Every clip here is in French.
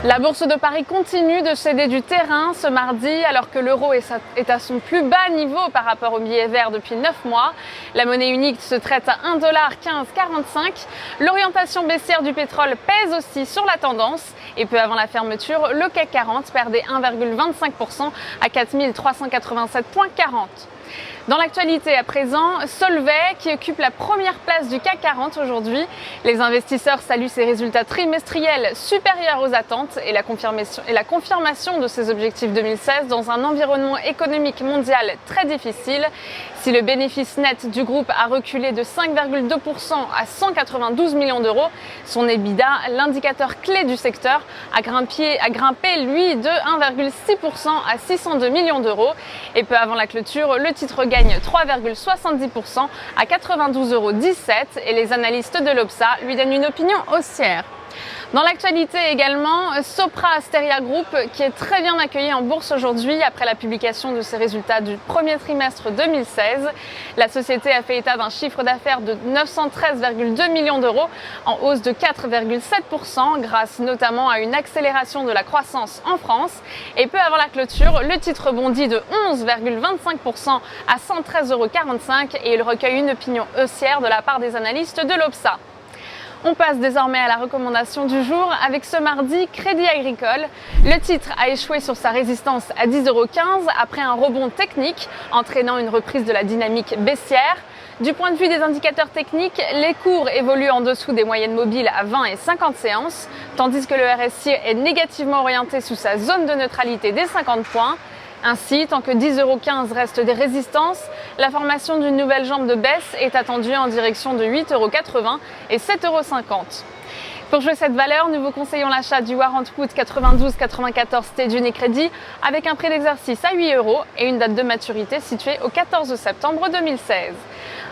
La bourse de Paris continue de céder du terrain ce mardi alors que l'euro est à son plus bas niveau par rapport au billet vert depuis 9 mois. La monnaie unique se traite à 1,1545 $. L'orientation baissière du pétrole pèse aussi sur la tendance et peu avant la fermeture, le CAC 40 perdait 1,25% à 4387,40 $. Dans l'actualité à présent, Solvay qui occupe la première place du CAC 40 aujourd'hui. Les investisseurs saluent ses résultats trimestriels supérieurs aux attentes et la confirmation de ses objectifs 2016 dans un environnement économique mondial très difficile. Si le bénéfice net du groupe a reculé de 5,2% à 192 millions d'euros, son EBITDA, l'indicateur clé du secteur, a grimpé lui de 1,6% à 602 millions d'euros. Et peu avant la clôture, le titre gagne 3,70% à 92,17 € et les analystes de l'Obsa lui donnent une opinion haussière. Dans l'actualité également, Sopra Steria Group qui est très bien accueilli en bourse aujourd'hui après la publication de ses résultats du premier trimestre 2016. La société a fait état d'un chiffre d'affaires de 913,2 millions d'euros en hausse de 4,7% grâce notamment à une accélération de la croissance en France. Et peu avant la clôture, le titre bondit de 11,25% à 113,45 € et il recueille une opinion haussière de la part des analystes de l'Obsa. On passe désormais à la recommandation du jour avec ce mardi Crédit Agricole. Le titre a échoué sur sa résistance à 10,15 € après un rebond technique entraînant une reprise de la dynamique baissière. Du point de vue des indicateurs techniques, les cours évoluent en dessous des moyennes mobiles à 20 et 50 séances, tandis que le RSI est négativement orienté sous sa zone de neutralité des 50 points. Ainsi, tant que 10,15 € reste des résistances, la formation d'une nouvelle jambe de baisse est attendue en direction de 8,80 € et 7,50 €. Pour jouer cette valeur, nous vous conseillons l'achat du Warrant Put 92-94 T d'Unicredit avec un prix d'exercice à 8 € et une date de maturité située au 14 septembre 2016.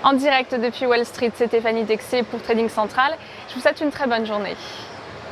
En direct depuis Wall Street, c'est Stéphanie Texier pour Trading Central. Je vous souhaite une très bonne journée.